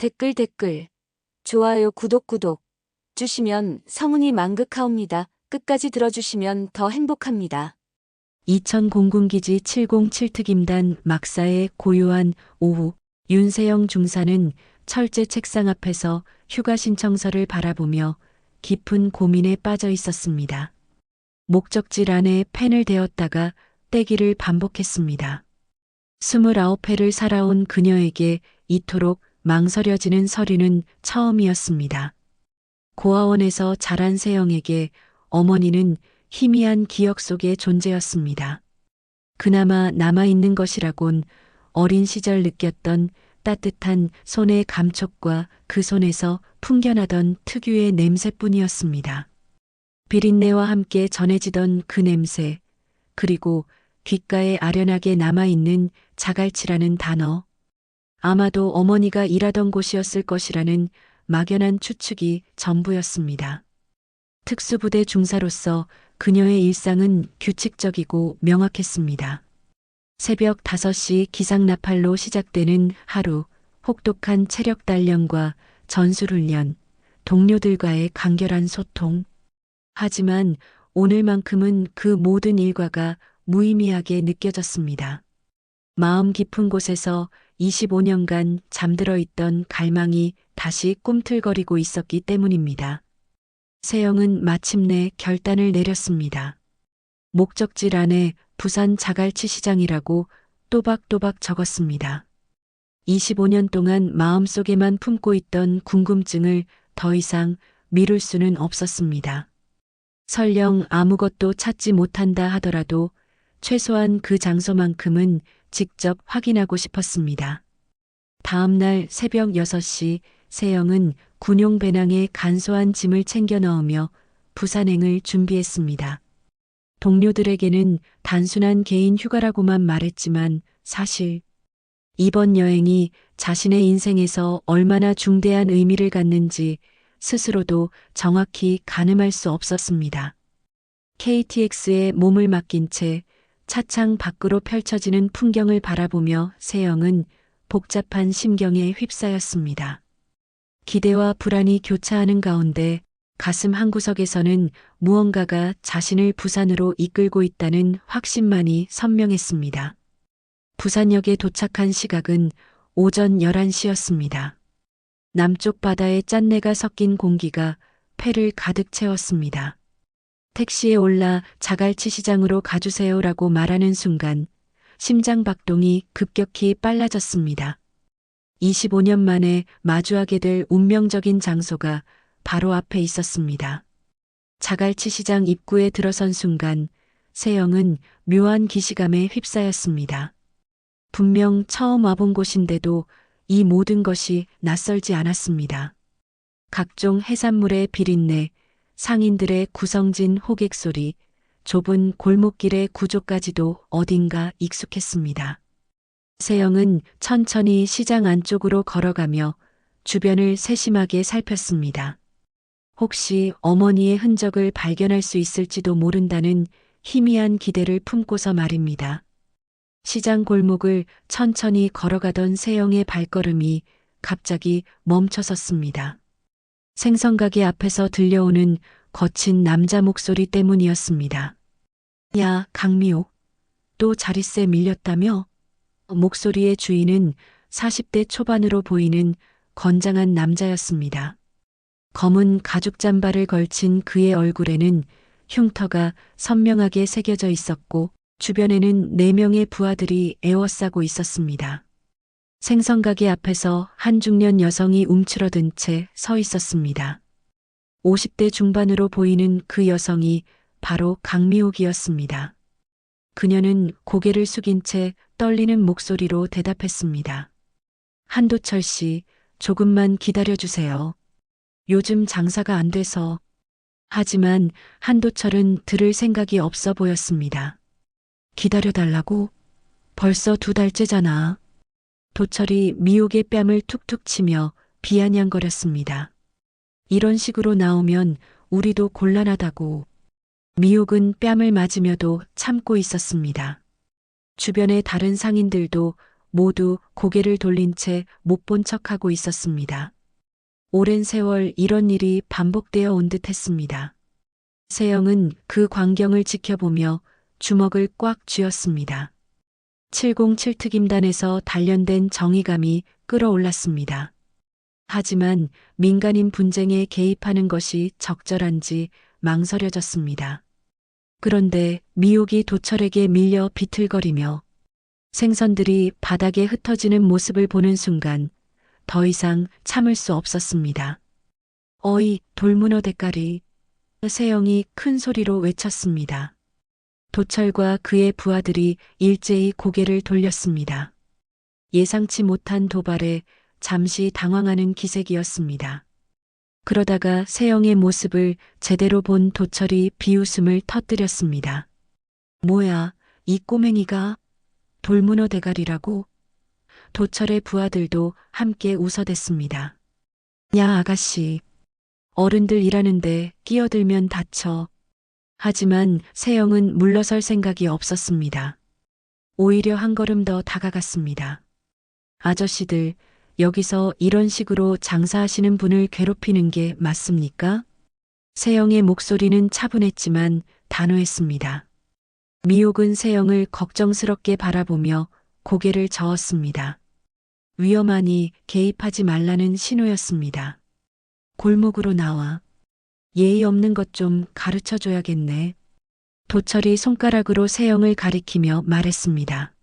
댓글, 좋아요, 구독 주시면 성은이 만극하옵니다. 끝까지 들어주시면 더 행복합니다. 2000공군기지 707특임단 막사의 고요한 오후, 윤세영 중사는 철제 책상 앞에서 휴가 신청서를 바라보며 깊은 고민에 빠져 있었습니다. 목적지 안에 펜을 대었다가 떼기를 반복했습니다. 29회를 살아온 그녀에게 이토록 망설여지는 서류는 처음이었습니다. 고아원에서 자란 세영에게 어머니는 희미한 기억 속의 존재였습니다. 그나마 남아있는 것이라곤 어린 시절 느꼈던 따뜻한 손의 감촉과 그 손에서 풍겨나던 특유의 냄새뿐이었습니다. 비린내와 함께 전해지던 그 냄새, 그리고 귓가에 아련하게 남아있는 자갈치라는 단어. 아마도 어머니가 일하던 곳이었을 것이라는 막연한 추측이 전부였습니다. 특수부대 중사로서 그녀의 일상은 규칙적이고 명확했습니다. 새벽 5시 기상나팔로 시작되는 하루, 혹독한 체력 단련과 전술훈련, 동료들과의 간결한 소통. 하지만 오늘만큼은 그 모든 일과가 무의미하게 느껴졌습니다. 마음 깊은 곳에서 25년간 잠들어 있던 갈망이 다시 꿈틀거리고 있었기 때문입니다. 세영은 마침내 결단을 내렸습니다. 목적지 안에 부산 자갈치 시장이라고 또박또박 적었습니다. 25년 동안 마음속에만 품고 있던 궁금증을 더 이상 미룰 수는 없었습니다. 설령 아무것도 찾지 못한다 하더라도 최소한 그 장소만큼은 직접 확인하고 싶었습니다. 다음 날 새벽 6시 세영은 군용 배낭에 간소한 짐을 챙겨 넣으며 부산행을 준비했습니다. 동료들에게는 단순한 개인 휴가라고만 말했지만 사실 이번 여행이 자신의 인생에서 얼마나 중대한 의미를 갖는지 스스로도 정확히 가늠할 수 없었습니다. KTX에 몸을 맡긴 채 차창 밖으로 펼쳐지는 풍경을 바라보며 세영은 복잡한 심경에 휩싸였습니다. 기대와 불안이 교차하는 가운데 가슴 한구석에서는 무언가가 자신을 부산으로 이끌고 있다는 확신만이 선명했습니다. 부산역에 도착한 시각은 오전 11시였습니다. 남쪽 바다의 짠내가 섞인 공기가 폐를 가득 채웠습니다. 택시에 올라 자갈치 시장으로 가주세요라고 말하는 순간 심장 박동이 급격히 빨라졌습니다. 25년 만에 마주하게 될 운명적인 장소가 바로 앞에 있었습니다. 자갈치 시장 입구에 들어선 순간 세영은 묘한 기시감에 휩싸였습니다. 분명 처음 와본 곳인데도 이 모든 것이 낯설지 않았습니다. 각종 해산물의 비린내, 상인들의 구성진 호객 소리, 좁은 골목길의 구조까지도 어딘가 익숙했습니다. 세영은 천천히 시장 안쪽으로 걸어가며 주변을 세심하게 살폈습니다. 혹시 어머니의 흔적을 발견할 수 있을지도 모른다는 희미한 기대를 품고서 말입니다. 시장 골목을 천천히 걸어가던 세영의 발걸음이 갑자기 멈춰섰습니다. 생선가게 앞에서 들려오는 거친 남자 목소리 때문이었습니다. 야, 강미옥, 또 자릿세 밀렸다며? 목소리의 주인은 40대 초반으로 보이는 건장한 남자였습니다. 검은 가죽 잠바를 걸친 그의 얼굴에는 흉터가 선명하게 새겨져 있었고 주변에는 4명의 부하들이 에워싸고 있었습니다. 생선가게 앞에서 한 중년 여성이 움츠러든 채 서 있었습니다. 50대 중반으로 보이는 그 여성이 바로 강미옥이었습니다. 그녀는 고개를 숙인 채 떨리는 목소리로 대답했습니다. 한도철 씨, 조금만 기다려주세요. 요즘 장사가 안 돼서. 하지만 한도철은 들을 생각이 없어 보였습니다. 기다려달라고? 벌써 2달째잖아. 도철이 미옥의 뺨을 툭툭 치며 비아냥거렸습니다. 이런 식으로 나오면 우리도 곤란하다고. 미옥은 뺨을 맞으며도 참고 있었습니다. 주변의 다른 상인들도 모두 고개를 돌린 채 못 본 척하고 있었습니다. 오랜 세월 이런 일이 반복되어 온 듯 했습니다. 세영은 그 광경을 지켜보며 주먹을 꽉 쥐었습니다. 707특임단에서 단련된 정의감이 끌어올랐습니다. 하지만 민간인 분쟁에 개입하는 것이 적절한지 망설여졌습니다. 그런데 미옥이 도철에게 밀려 비틀거리며 생선들이 바닥에 흩어지는 모습을 보는 순간 더 이상 참을 수 없었습니다. 어이, 돌문어 대가리. 세영이 큰 소리로 외쳤습니다. 도철과 그의 부하들이 일제히 고개를 돌렸습니다. 예상치 못한 도발에 잠시 당황하는 기색이었습니다. 그러다가 세영의 모습을 제대로 본 도철이 비웃음을 터뜨렸습니다. 뭐야, 이 꼬맹이가 돌문어 대가리라고? 도철의 부하들도 함께 웃어댔습니다. 야, 아가씨. 어른들 일하는데 끼어들면 다쳐. 하지만 세영은 물러설 생각이 없었습니다. 오히려 한 걸음 더 다가갔습니다. 아저씨들, 여기서 이런 식으로 장사하시는 분을 괴롭히는 게 맞습니까? 세영의 목소리는 차분했지만 단호했습니다. 미옥은 세영을 걱정스럽게 바라보며 고개를 저었습니다. 위험하니 개입하지 말라는 신호였습니다. 골목으로 나와. 예의 없는 것 좀 가르쳐 줘야겠네. 도철이 손가락으로 세영을 가리키며 말했습니다.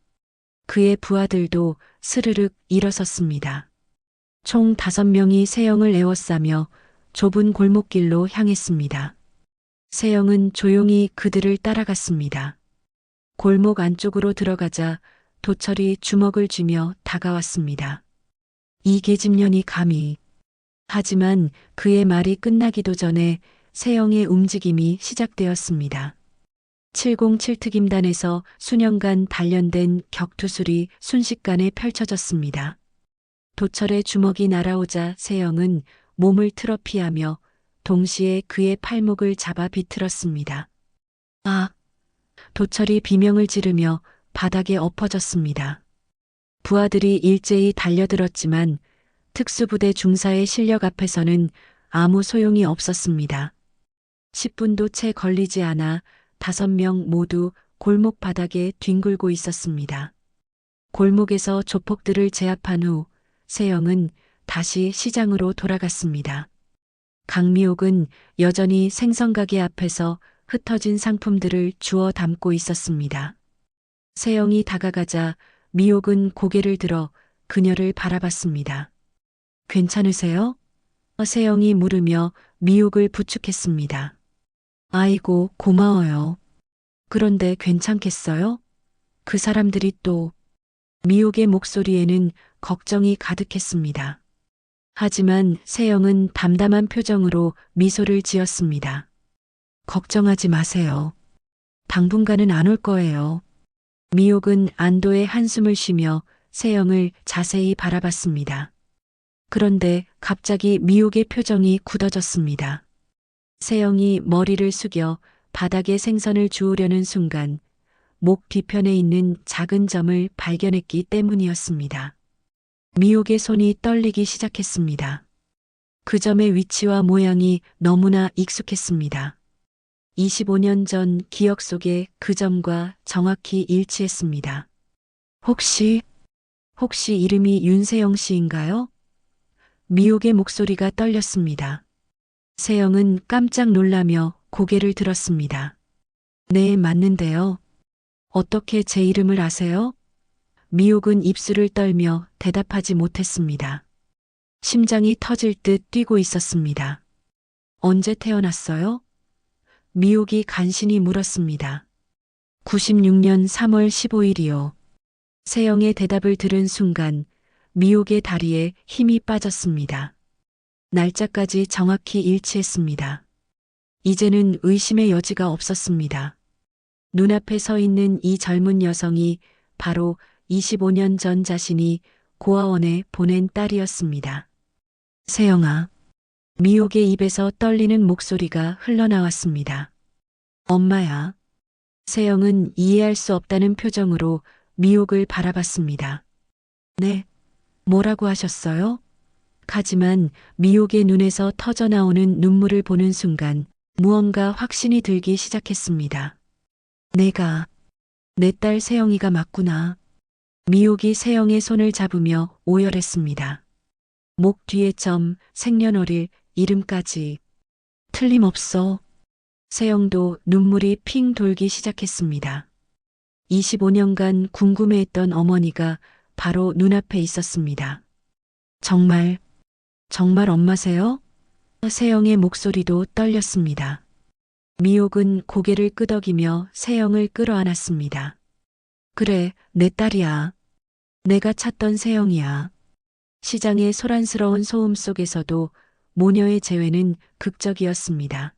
그의 부하들도 스르륵 일어섰습니다. 총 5명이 세영을 에워싸며 좁은 골목길로 향했습니다. 세영은 조용히 그들을 따라갔습니다. 골목 안쪽으로 들어가자 도철이 주먹을 쥐며 다가왔습니다. 이 계집년이 감히. 하지만 그의 말이 끝나기도 전에 세영의 움직임이 시작되었습니다. 707특임단에서 수년간 단련된 격투술이 순식간에 펼쳐졌습니다. 도철의 주먹이 날아오자 세영은 몸을 틀어 피하며 동시에 그의 팔목을 잡아 비틀었습니다. 아! 도철이 비명을 지르며 바닥에 엎어졌습니다. 부하들이 일제히 달려들었지만 특수부대 중사의 실력 앞에서는 아무 소용이 없었습니다. 10분도 채 걸리지 않아 5명 모두 골목 바닥에 뒹굴고 있었습니다. 골목에서 조폭들을 제압한 후 세영은 다시 시장으로 돌아갔습니다. 강미옥은 여전히 생선가게 앞에서 흩어진 상품들을 주워 담고 있었습니다. 세영이 다가가자 미옥은 고개를 들어 그녀를 바라봤습니다. 괜찮으세요? 세영이 물으며 미옥을 부축했습니다. 아이고, 고마워요. 그런데 괜찮겠어요? 그 사람들이 또. 미옥의 목소리에는 걱정이 가득했습니다. 하지만 세영은 담담한 표정으로 미소를 지었습니다. 걱정하지 마세요. 당분간은 안 올 거예요. 미옥은 안도의 한숨을 쉬며 세영을 자세히 바라봤습니다. 그런데 갑자기 미옥의 표정이 굳어졌습니다. 세영이 머리를 숙여 바닥에 생선을 주우려는 순간 목 뒤편에 있는 작은 점을 발견했기 때문이었습니다. 미옥의 손이 떨리기 시작했습니다. 그 점의 위치와 모양이 너무나 익숙했습니다. 25년 전 기억 속에 그 점과 정확히 일치했습니다. 혹시 이름이 윤세영 씨인가요? 미옥의 목소리가 떨렸습니다. 세영은 깜짝 놀라며 고개를 들었습니다. 네, 맞는데요. 어떻게 제 이름을 아세요? 미옥은 입술을 떨며 대답하지 못했습니다. 심장이 터질 듯 뛰고 있었습니다. 언제 태어났어요? 미옥이 간신히 물었습니다. 96년 3월 15일이요. 세영의 대답을 들은 순간 미옥의 다리에 힘이 빠졌습니다. 날짜까지 정확히 일치했습니다. 이제는 의심의 여지가 없었습니다. 눈앞에 서 있는 이 젊은 여성이 바로 25년 전 자신이 고아원에 보낸 딸이었습니다. 세영아. 미옥의 입에서 떨리는 목소리가 흘러나왔습니다. 엄마야. 세영은 이해할 수 없다는 표정으로 미옥을 바라봤습니다. 네. 뭐라고 하셨어요? 하지만 미옥의 눈에서 터져나오는 눈물을 보는 순간 무언가 확신이 들기 시작했습니다. 내가, 내 딸 세영이가 맞구나. 미옥이 세영의 손을 잡으며 오열했습니다. 목 뒤에 점, 생년월일, 이름까지. 틀림없어. 세영도 눈물이 핑 돌기 시작했습니다. 25년간 궁금해했던 어머니가 바로 눈앞에 있었습니다. 정말, 정말 엄마세요? 세영의 목소리도 떨렸습니다. 미옥은 고개를 끄덕이며 세영을 끌어안았습니다. 그래, 내 딸이야. 내가 찾던 세영이야. 시장의 소란스러운 소음 속에서도 모녀의 재회는 극적이었습니다.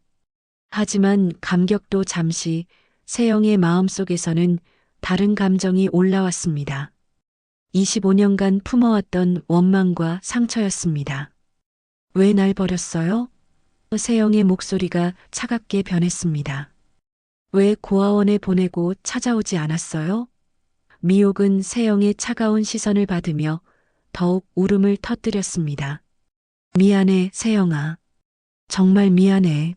하지만 감격도 잠시, 세영의 마음속에서는 다른 감정이 올라왔습니다. 25년간 품어왔던 원망과 상처였습니다. 왜 날 버렸어요? 세영의 목소리가 차갑게 변했습니다. 왜 고아원에 보내고 찾아오지 않았어요? 미옥은 세영의 차가운 시선을 받으며 더욱 울음을 터뜨렸습니다. 미안해, 세영아. 정말 미안해.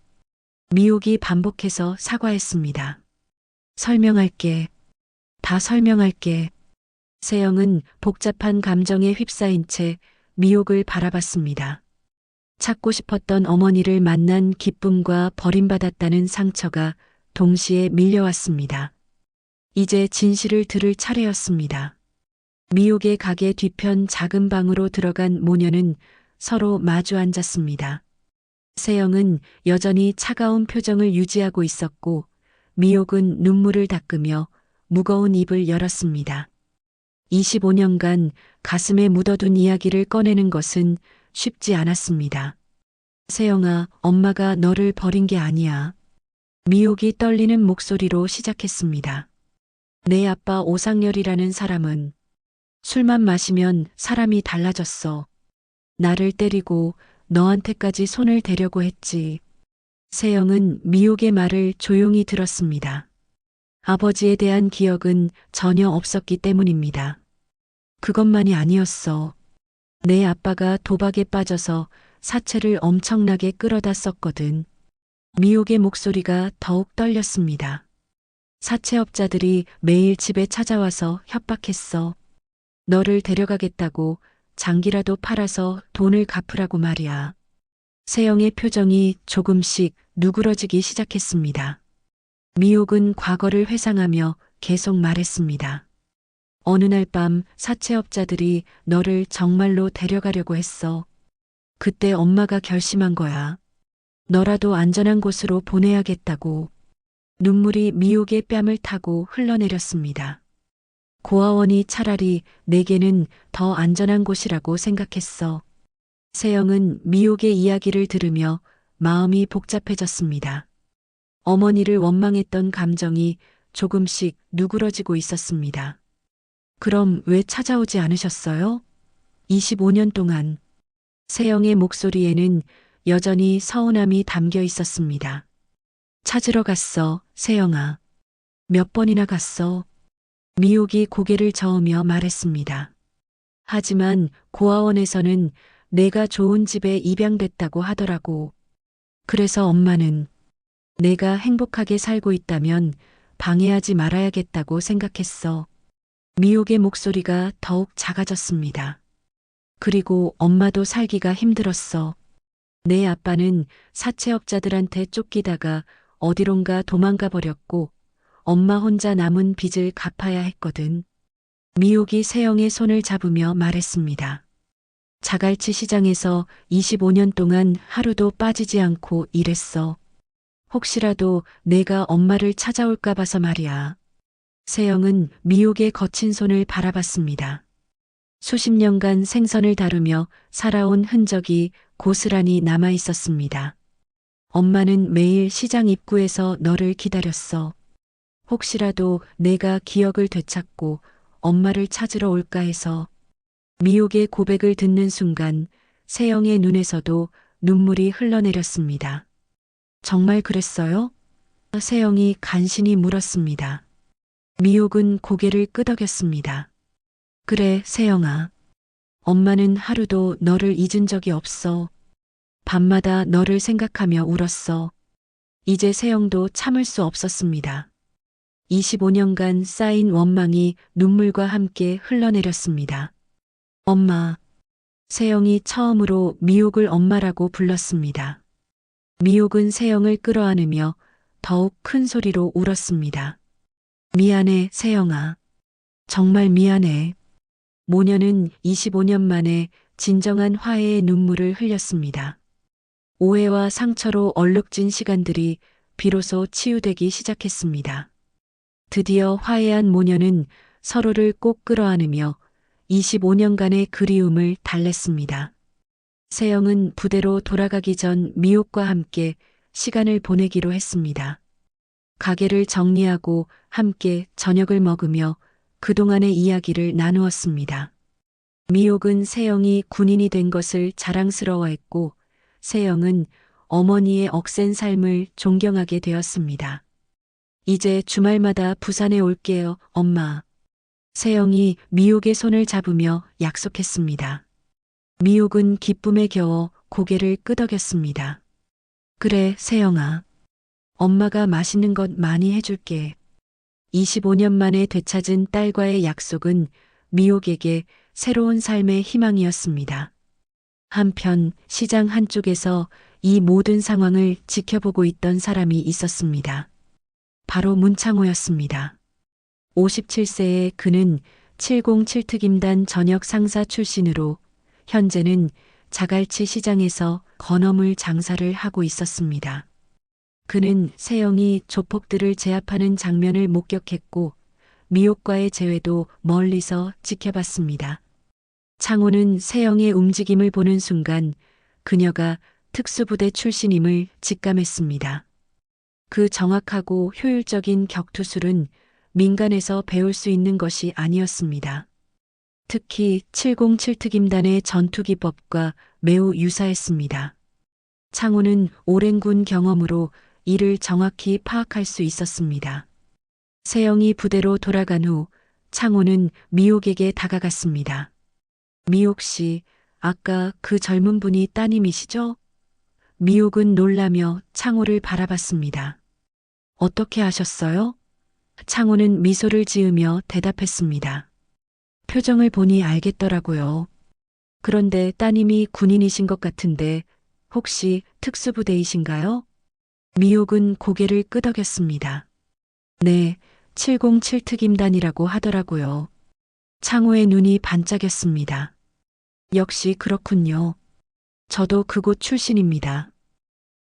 미옥이 반복해서 사과했습니다. 설명할게. 다 설명할게. 세영은 복잡한 감정에 휩싸인 채 미옥을 바라봤습니다. 찾고 싶었던 어머니를 만난 기쁨과 버림받았다는 상처가 동시에 밀려왔습니다. 이제 진실을 들을 차례였습니다. 미옥의 가게 뒤편 작은 방으로 들어간 모녀는 서로 마주 앉았습니다. 세영은 여전히 차가운 표정을 유지하고 있었고 미옥은 눈물을 닦으며 무거운 입을 열었습니다. 25년간 가슴에 묻어둔 이야기를 꺼내는 것은 쉽지 않았습니다. 세영아, 엄마가 너를 버린 게 아니야. 미옥이 떨리는 목소리로 시작했습니다. 내 아빠 오상렬이라는 사람은 술만 마시면 사람이 달라졌어. 나를 때리고 너한테까지 손을 대려고 했지. 세영은 미옥의 말을 조용히 들었습니다. 아버지에 대한 기억은 전혀 없었기 때문입니다. 그것만이 아니었어. 내 아빠가 도박에 빠져서 사채를 엄청나게 끌어다 썼거든. 미옥의 목소리가 더욱 떨렸습니다. 사채업자들이 매일 집에 찾아와서 협박했어. 너를 데려가겠다고 장기라도 팔아서 돈을 갚으라고 말이야. 세영의 표정이 조금씩 누그러지기 시작했습니다. 미옥은 과거를 회상하며 계속 말했습니다. 어느 날 밤 사채업자들이 너를 정말로 데려가려고 했어. 그때 엄마가 결심한 거야. 너라도 안전한 곳으로 보내야겠다고. 눈물이 미옥의 뺨을 타고 흘러내렸습니다. 고아원이 차라리 내게는 더 안전한 곳이라고 생각했어. 세영은 미옥의 이야기를 들으며 마음이 복잡해졌습니다. 어머니를 원망했던 감정이 조금씩 누그러지고 있었습니다. 그럼 왜 찾아오지 않으셨어요? 25년 동안. 세영의 목소리에는 여전히 서운함이 담겨 있었습니다. 찾으러 갔어, 세영아. 몇 번이나 갔어. 미옥이 고개를 저으며 말했습니다. 하지만 고아원에서는 내가 좋은 집에 입양됐다고 하더라고. 그래서 엄마는 내가 행복하게 살고 있다면 방해하지 말아야겠다고 생각했어. 미옥의 목소리가 더욱 작아졌습니다. 그리고 엄마도 살기가 힘들었어. 내 아빠는 사채업자들한테 쫓기다가 어디론가 도망가 버렸고 엄마 혼자 남은 빚을 갚아야 했거든. 미옥이 세영의 손을 잡으며 말했습니다. 자갈치 시장에서 25년 동안 하루도 빠지지 않고 일했어. 혹시라도 내가 엄마를 찾아올까 봐서 말이야. 세영은 미옥의 거친 손을 바라봤습니다. 수십 년간 생선을 다루며 살아온 흔적이 고스란히 남아 있었습니다. 엄마는 매일 시장 입구에서 너를 기다렸어. 혹시라도 내가 기억을 되찾고 엄마를 찾으러 올까 해서. 미옥의 고백을 듣는 순간 세영의 눈에서도 눈물이 흘러내렸습니다. 정말 그랬어요? 세영이 간신히 물었습니다. 미옥은 고개를 끄덕였습니다. 그래, 세영아. 엄마는 하루도 너를 잊은 적이 없어. 밤마다 너를 생각하며 울었어. 이제 세영도 참을 수 없었습니다. 25년간 쌓인 원망이 눈물과 함께 흘러내렸습니다. 엄마. 세영이 처음으로 미옥을 엄마라고 불렀습니다. 미옥은 세영을 끌어안으며 더욱 큰 소리로 울었습니다. 미안해, 세영아. 정말 미안해. 모녀는 25년 만에 진정한 화해의 눈물을 흘렸습니다. 오해와 상처로 얼룩진 시간들이 비로소 치유되기 시작했습니다. 드디어 화해한 모녀는 서로를 꼭 끌어안으며 25년간의 그리움을 달랬습니다. 세영은 부대로 돌아가기 전 미옥과 함께 시간을 보내기로 했습니다. 가게를 정리하고 함께 저녁을 먹으며 그동안의 이야기를 나누었습니다. 미옥은 세영이 군인이 된 것을 자랑스러워했고 세영은 어머니의 억센 삶을 존경하게 되었습니다. 이제 주말마다 부산에 올게요, 엄마. 세영이 미옥의 손을 잡으며 약속했습니다. 미옥은 기쁨에 겨워 고개를 끄덕였습니다. 그래, 세영아. 엄마가 맛있는 것 많이 해줄게. 25년 만에 되찾은 딸과의 약속은 미옥에게 새로운 삶의 희망이었습니다. 한편 시장 한쪽에서 이 모든 상황을 지켜보고 있던 사람이 있었습니다. 바로 문창호였습니다. 57세의 그는 707특임단 전역 상사 출신으로 현재는 자갈치 시장에서 건어물 장사를 하고 있었습니다. 그는 세영이 조폭들을 제압하는 장면을 목격했고 미옥과의 재회도 멀리서 지켜봤습니다. 창호는 세영의 움직임을 보는 순간 그녀가 특수부대 출신임을 직감했습니다. 그 정확하고 효율적인 격투술은 민간에서 배울 수 있는 것이 아니었습니다. 특히 707특임단의 전투기법과 매우 유사했습니다. 창호는 오랜 군 경험으로 이를 정확히 파악할 수 있었습니다. 세영이 부대로 돌아간 후 창호는 미옥에게 다가갔습니다. 미옥 씨, 아까 그 젊은 분이 따님이시죠? 미옥은 놀라며 창호를 바라봤습니다. 어떻게 아셨어요? 창호는 미소를 지으며 대답했습니다. 표정을 보니 알겠더라고요. 그런데 따님이 군인이신 것 같은데 혹시 특수부대이신가요? 미옥은 고개를 끄덕였습니다. 네, 707특임단이라고 하더라고요. 창호의 눈이 반짝였습니다. 역시 그렇군요. 저도 그곳 출신입니다.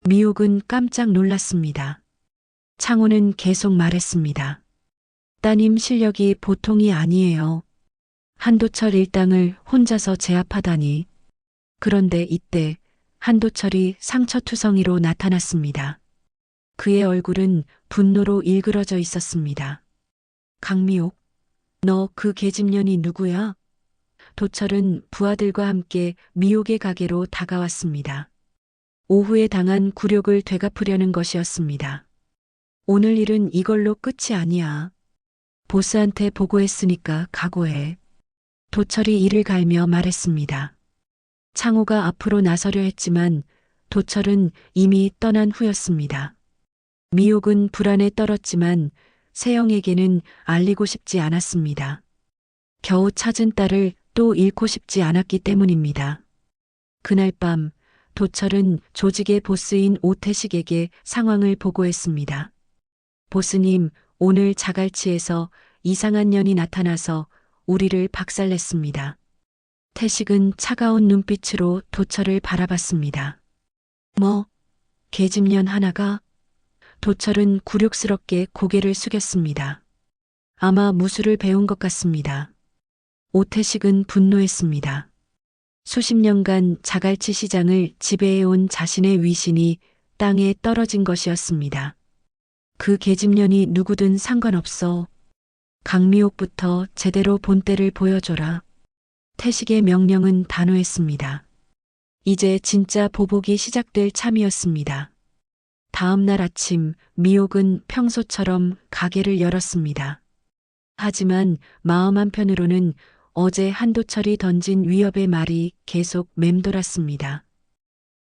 미옥은 깜짝 놀랐습니다. 창호는 계속 말했습니다. 따님 실력이 보통이 아니에요. 한도철 일당을 혼자서 제압하다니. 그런데 이때 한도철이 상처투성이로 나타났습니다. 그의 얼굴은 분노로 일그러져 있었습니다. 강미옥, 너 그 계집년이 누구야? 도철은 부하들과 함께 미옥의 가게로 다가왔습니다. 오후에 당한 굴욕을 되갚으려는 것이었습니다. 오늘 일은 이걸로 끝이 아니야. 보스한테 보고했으니까 각오해. 도철이 이를 갈며 말했습니다. 창호가 앞으로 나서려 했지만 도철은 이미 떠난 후였습니다. 미옥은 불안에 떨었지만 세영에게는 알리고 싶지 않았습니다. 겨우 찾은 딸을 또 잃고 싶지 않았기 때문입니다. 그날 밤 도철은 조직의 보스인 오태식에게 상황을 보고했습니다. 보스님, 오늘 자갈치에서 이상한 년이 나타나서 우리를 박살냈습니다. 태식은 차가운 눈빛으로 도철을 바라봤습니다. 뭐? 계집년 하나가? 도철은 굴욕스럽게 고개를 숙였습니다. 아마 무술을 배운 것 같습니다. 오태식은 분노했습니다. 수십 년간 자갈치 시장을 지배해온 자신의 위신이 땅에 떨어진 것이었습니다. 그 계집년이 누구든 상관없어. 강미옥부터 제대로 본때를 보여줘라. 태식의 명령은 단호했습니다. 이제 진짜 보복이 시작될 참이었습니다. 다음 날 아침 미옥은 평소처럼 가게를 열었습니다. 하지만 마음 한편으로는 어제 한도철이 던진 위협의 말이 계속 맴돌았습니다.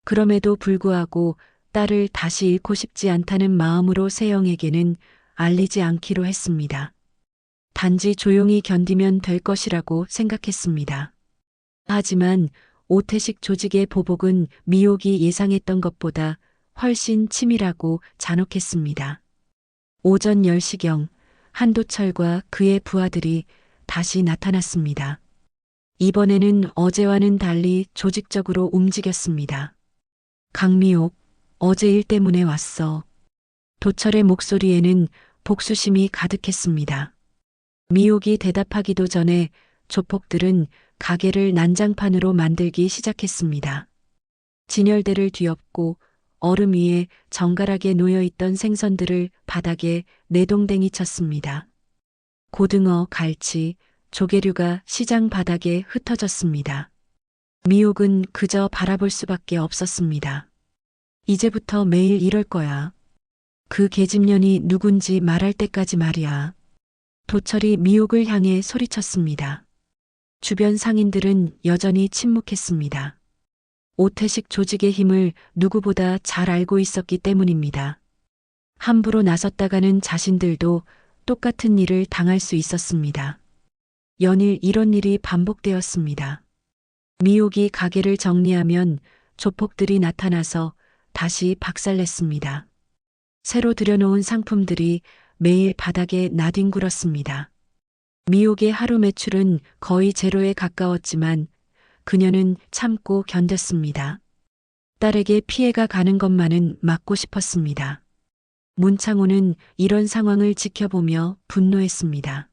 그럼에도 불구하고 딸을 다시 잃고 싶지 않다는 마음으로 세영에게는 알리지 않기로 했습니다. 단지 조용히 견디면 될 것이라고 생각했습니다. 하지만 오태식 조직의 보복은 미옥이 예상했던 것보다 훨씬 치밀하고 잔혹했습니다. 오전 10시경 한도철과 그의 부하들이 다시 나타났습니다. 이번에는 어제와는 달리 조직적으로 움직였습니다. 강미옥, 어제 일 때문에 왔어. 도철의 목소리에는 복수심이 가득했습니다. 미옥이 대답하기도 전에 조폭들은 가게를 난장판으로 만들기 시작했습니다. 진열대를 뒤엎고 얼음 위에 정갈하게 놓여있던 생선들을 바닥에 내동댕이 쳤습니다. 고등어, 갈치, 조개류가 시장 바닥에 흩어졌습니다. 미옥은 그저 바라볼 수밖에 없었습니다. 이제부터 매일 이럴 거야. 그 계집년이 누군지 말할 때까지 말이야. 도철이 미옥을 향해 소리쳤습니다. 주변 상인들은 여전히 침묵했습니다. 오태식 조직의 힘을 누구보다 잘 알고 있었기 때문입니다. 함부로 나섰다가는 자신들도 똑같은 일을 당할 수 있었습니다. 연일 이런 일이 반복되었습니다. 미옥이 가게를 정리하면 조폭들이 나타나서 다시 박살냈습니다. 새로 들여놓은 상품들이 매일 바닥에 나뒹굴었습니다. 미옥의 하루 매출은 거의 제로에 가까웠지만 그녀는 참고 견뎠습니다. 딸에게 피해가 가는 것만은 막고 싶었습니다. 문창호는 이런 상황을 지켜보며 분노했습니다.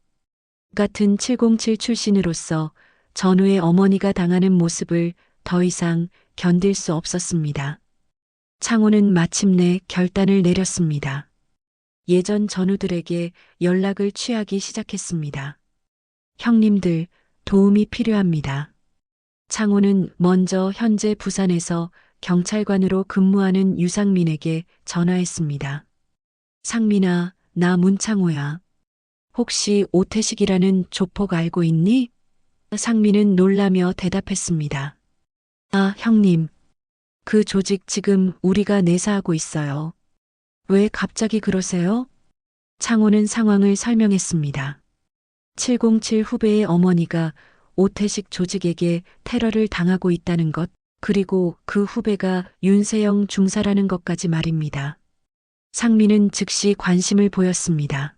같은 707 출신으로서 전우의 어머니가 당하는 모습을 더 이상 견딜 수 없었습니다. 창호는 마침내 결단을 내렸습니다. 예전 전우들에게 연락을 취하기 시작했습니다. 형님들, 도움이 필요합니다. 창호는 먼저 현재 부산에서 경찰관으로 근무하는 유상민에게 전화했습니다. 상민아, 나 문창호야. 혹시 오태식이라는 조폭 알고 있니? 상민은 놀라며 대답했습니다. 아, 형님. 그 조직 지금 우리가 내사하고 있어요. 왜 갑자기 그러세요? 창호는 상황을 설명했습니다. 707 후배의 어머니가 오태식 조직에게 테러를 당하고 있다는 것, 그리고 그 후배가 윤세영 중사라는 것까지 말입니다. 상민은 즉시 관심을 보였습니다.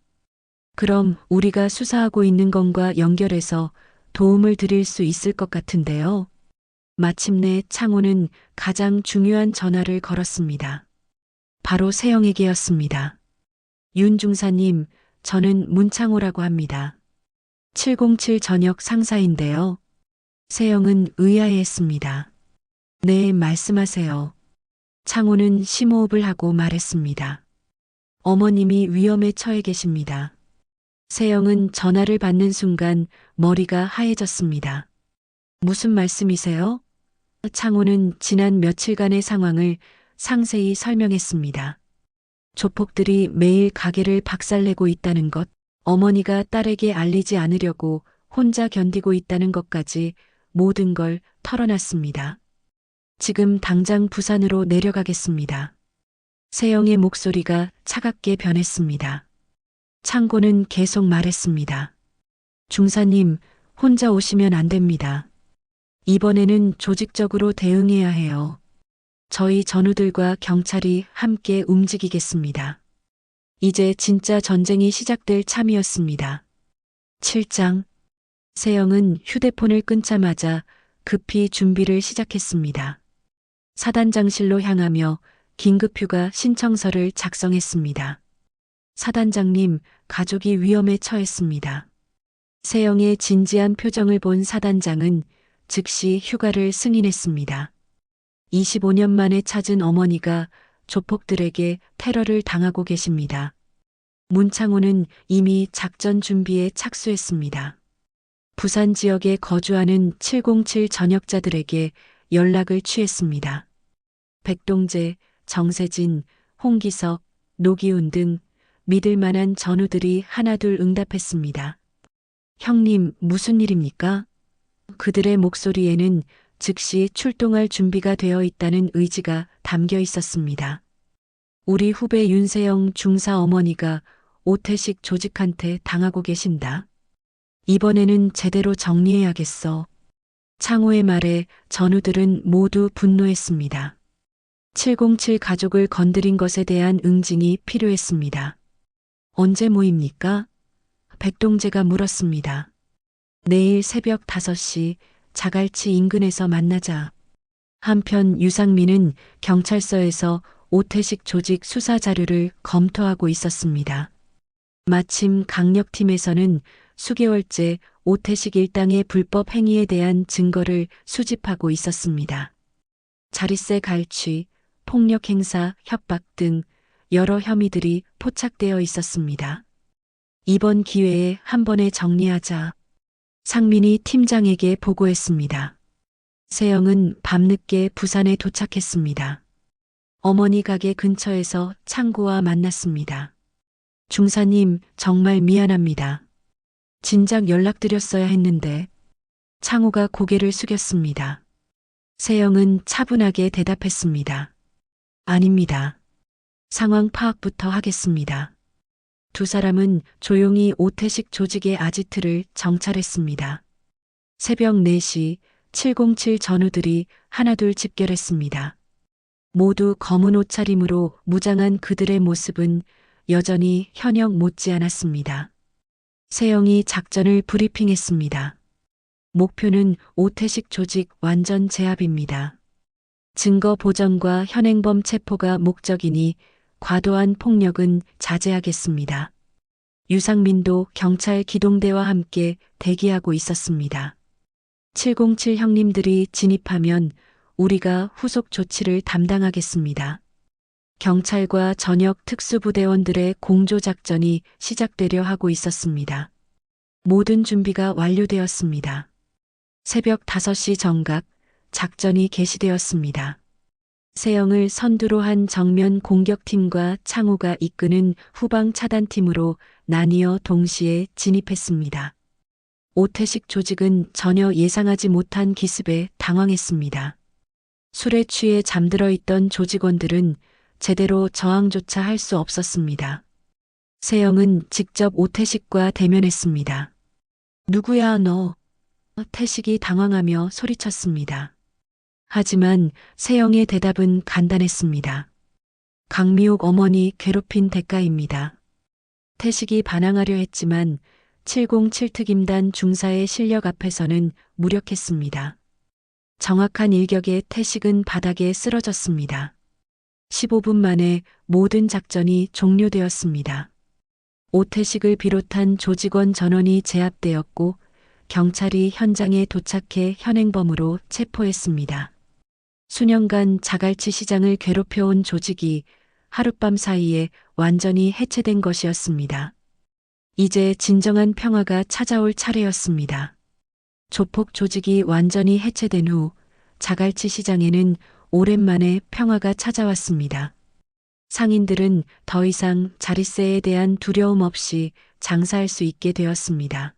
그럼 우리가 수사하고 있는 건과 연결해서 도움을 드릴 수 있을 것 같은데요. 마침내 창호는 가장 중요한 전화를 걸었습니다. 바로 세영에게였습니다. 윤 중사님, 저는 문창호라고 합니다. 707 전역 상사인데요. 세영은 의아해했습니다. 네, 말씀하세요. 창호는 심호흡을 하고 말했습니다. 어머님이 위험에 처해 계십니다. 세영은 전화를 받는 순간 머리가 하얘졌습니다. 무슨 말씀이세요? 창호는 지난 며칠간의 상황을 상세히 설명했습니다. 조폭들이 매일 가게를 박살내고 있다는 것, 어머니가 딸에게 알리지 않으려고 혼자 견디고 있다는 것까지 모든 걸 털어놨습니다. 지금 당장 부산으로 내려가겠습니다. 세영의 목소리가 차갑게 변했습니다. 창고는 계속 말했습니다. 중사님, 혼자 오시면 안 됩니다. 이번에는 조직적으로 대응해야 해요. 저희 전우들과 경찰이 함께 움직이겠습니다. 이제 진짜 전쟁이 시작될 참이었습니다. 7장. 세영은 휴대폰을 끊자마자 급히 준비를 시작했습니다. 사단장실로 향하며 긴급휴가 신청서를 작성했습니다. 사단장님, 가족이 위험에 처했습니다. 세영의 진지한 표정을 본 사단장은 즉시 휴가를 승인했습니다. 25년 만에 찾은 어머니가 조폭들에게 테러를 당하고 계십니다. 문창호는 이미 작전 준비에 착수했습니다. 부산 지역에 거주하는 707 전역자들에게 연락을 취했습니다. 백동재, 정세진, 홍기석, 노기훈 등 믿을 만한 전우들이 하나둘 응답했습니다. 형님, 무슨 일입니까? 그들의 목소리에는 즉시 출동할 준비가 되어 있다는 의지가 담겨 있었습니다. 우리 후배 윤세영 중사 어머니가 오태식 조직한테 당하고 계신다. 이번에는 제대로 정리해야겠어. 창호의 말에 전우들은 모두 분노했습니다. 707 가족을 건드린 것에 대한 응징이 필요했습니다. 언제 모입니까? 백동재가 물었습니다. 내일 새벽 5시 자갈치 인근에서 만나자. 한편 유상민은 경찰서에서 오태식 조직 수사 자료를 검토하고 있었습니다. 마침 강력팀에서는 수개월째 오태식 일당의 불법 행위에 대한 증거를 수집하고 있었습니다. 자릿세 갈취, 폭력 행사, 협박 등 여러 혐의들이 포착되어 있었습니다. 이번 기회에 한 번에 정리하자. 상민이 팀장에게 보고했습니다. 세영은 밤늦게 부산에 도착했습니다. 어머니 가게 근처에서 창구와 만났습니다. 중사님, 정말 미안합니다. 진작 연락드렸어야 했는데. 창호가 고개를 숙였습니다. 세영은 차분하게 대답했습니다. 아닙니다. 상황 파악부터 하겠습니다. 두 사람은 조용히 오태식 조직의 아지트를 정찰했습니다. 새벽 4시 707 전우들이 하나둘 집결했습니다. 모두 검은 옷차림으로 무장한 그들의 모습은 여전히 현역 못지않았습니다. 세영이 작전을 브리핑했습니다. 목표는 오태식 조직 완전 제압입니다. 증거 보전과 현행범 체포가 목적이니 과도한 폭력은 자제하겠습니다. 유상민도 경찰 기동대와 함께 대기하고 있었습니다. 707 형님들이 진입하면 우리가 후속 조치를 담당하겠습니다. 경찰과 전역 특수부대원들의 공조작전이 시작되려 하고 있었습니다. 모든 준비가 완료되었습니다. 새벽 5시 정각 작전이 개시되었습니다. 세영을 선두로 한 정면 공격팀과 창호가 이끄는 후방 차단팀으로 나뉘어 동시에 진입했습니다. 오태식 조직은 전혀 예상하지 못한 기습에 당황했습니다. 술에 취해 잠들어 있던 조직원들은 제대로 저항조차 할 수 없었습니다. 세영은 직접 오태식과 대면했습니다. 누구야 너? 태식이 당황하며 소리쳤습니다. 하지만 세영의 대답은 간단했습니다. 강미옥 어머니 괴롭힌 대가입니다. 태식이 반항하려 했지만 707 특임단 중사의 실력 앞에서는 무력했습니다. 정확한 일격에 태식은 바닥에 쓰러졌습니다. 15분 만에 모든 작전이 종료되었습니다. 오태식을 비롯한 조직원 전원이 제압되었고 경찰이 현장에 도착해 현행범으로 체포했습니다. 수년간 자갈치 시장을 괴롭혀온 조직이 하룻밤 사이에 완전히 해체된 것이었습니다. 이제 진정한 평화가 찾아올 차례였습니다. 조폭 조직이 완전히 해체된 후 자갈치 시장에는 오랜만에 평화가 찾아왔습니다. 상인들은 더 이상 자릿세에 대한 두려움 없이 장사할 수 있게 되었습니다.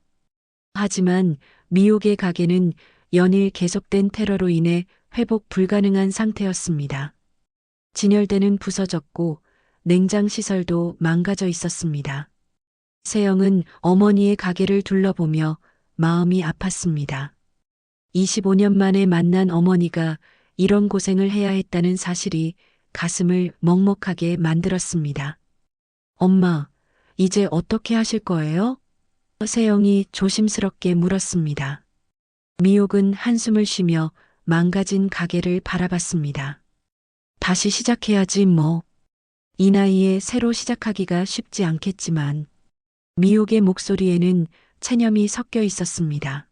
하지만 미옥의 가게는 연일 계속된 테러로 인해 회복 불가능한 상태였습니다. 진열대는 부서졌고 냉장 시설도 망가져 있었습니다. 세영은 어머니의 가게를 둘러보며 마음이 아팠습니다. 25년 만에 만난 어머니가 이런 고생을 해야 했다는 사실이 가슴을 먹먹하게 만들었습니다. 엄마, 이제 어떻게 하실 거예요? 세영이 조심스럽게 물었습니다. 미옥은 한숨을 쉬며 망가진 가게를 바라봤습니다. 다시 시작해야지 뭐. 이 나이에 새로 시작하기가 쉽지 않겠지만 미옥의 목소리에는 체념이 섞여 있었습니다.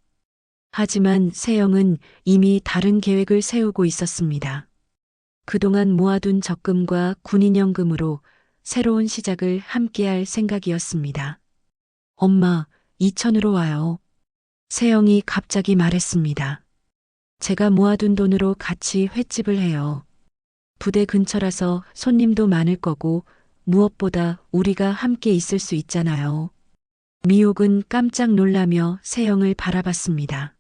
하지만 세영은 이미 다른 계획을 세우고 있었습니다. 그동안 모아둔 적금과 군인연금으로 새로운 시작을 함께할 생각이었습니다. 엄마, 이천으로 와요. 세영이 갑자기 말했습니다. 제가 모아둔 돈으로 같이 횟집을 해요. 부대 근처라서 손님도 많을 거고 무엇보다 우리가 함께 있을 수 있잖아요. 미옥은 깜짝 놀라며 세영을 바라봤습니다.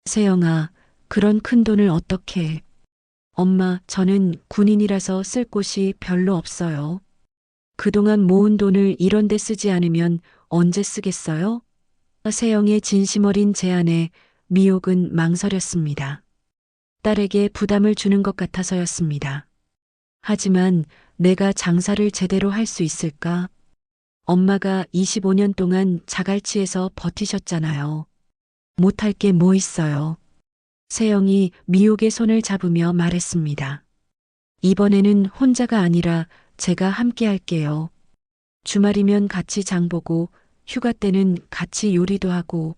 세영아, 그런 큰 돈을 어떻게 해? 엄마, 저는 군인이라서 쓸 곳이 별로 없어요. 그동안 모은 돈을 이런 데 쓰지 않으면 언제 쓰겠어요? 세영의 진심 어린 제안에 미옥은 망설였습니다. 딸에게 부담을 주는 것 같아서였습니다. 하지만 내가 장사를 제대로 할 수 있을까? 엄마가 25년 동안 자갈치에서 버티셨잖아요. 못할 게 뭐 있어요? 세영이 미옥의 손을 잡으며 말했습니다. 이번에는 혼자가 아니라 제가 함께 할게요. 주말이면 같이 장보고 휴가 때는 같이 요리도 하고.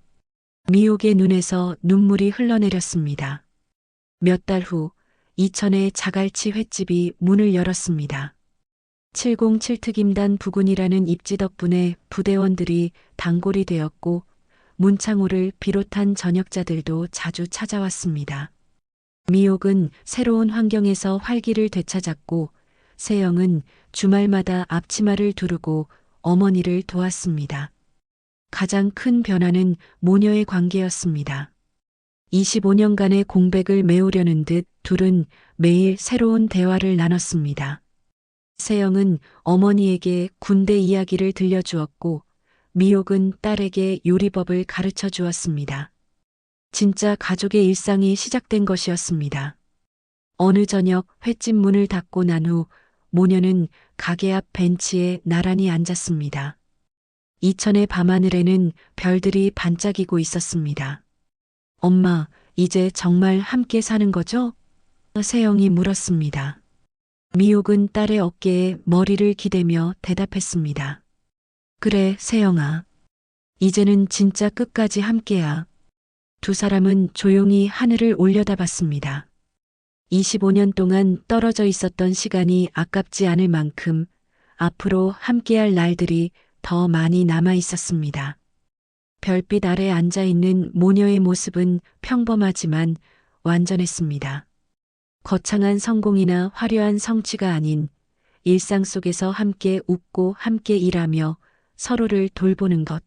미옥의 눈에서 눈물이 흘러내렸습니다. 몇 달 후 이천의 자갈치 횟집이 문을 열었습니다. 707특임단 부군이라는 입지 덕분에 부대원들이 단골이 되었고 문창호를 비롯한 전역자들도 자주 찾아왔습니다. 미옥은 새로운 환경에서 활기를 되찾았고 세영은 주말마다 앞치마를 두르고 어머니를 도왔습니다. 가장 큰 변화는 모녀의 관계였습니다. 25년간의 공백을 메우려는 듯 둘은 매일 새로운 대화를 나눴습니다. 세영은 어머니에게 군대 이야기를 들려주었고 미옥은 딸에게 요리법을 가르쳐 주었습니다. 진짜 가족의 일상이 시작된 것이었습니다. 어느 저녁 횟집 문을 닫고 난 후 모녀는 가게 앞 벤치에 나란히 앉았습니다. 이천의 밤하늘에는 별들이 반짝이고 있었습니다. 엄마, 이제 정말 함께 사는 거죠? 세영이 물었습니다. 미옥은 딸의 어깨에 머리를 기대며 대답했습니다. 그래, 세영아. 이제는 진짜 끝까지 함께야. 두 사람은 조용히 하늘을 올려다봤습니다. 25년 동안 떨어져 있었던 시간이 아깝지 않을 만큼 앞으로 함께할 날들이 더 많이 남아 있었습니다. 별빛 아래 앉아 있는 모녀의 모습은 평범하지만 완전했습니다. 거창한 성공이나 화려한 성취가 아닌 일상 속에서 함께 웃고 함께 일하며 서로를 돌보는 것.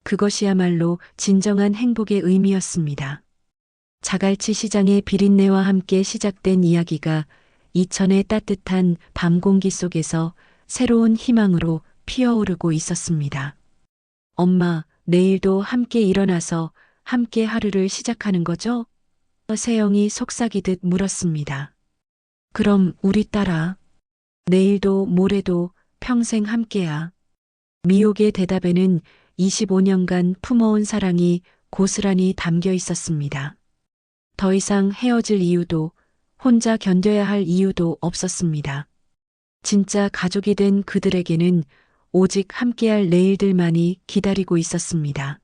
그것이야말로 진정한 행복의 의미였습니다. 자갈치 시장의 비린내와 함께 시작된 이야기가 이천의 따뜻한 밤 공기 속에서 새로운 희망으로 피어오르고 있었습니다. 엄마, 내일도 함께 일어나서 함께 하루를 시작하는 거죠? 세영이 속삭이듯 물었습니다. 그럼 우리 딸아, 내일도 모레도 평생 함께야. 미옥의 대답에는 25년간 품어온 사랑이 고스란히 담겨 있었습니다. 더 이상 헤어질 이유도 혼자 견뎌야 할 이유도 없었습니다. 진짜 가족이 된 그들에게는 오직 함께할 내일들만이 기다리고 있었습니다.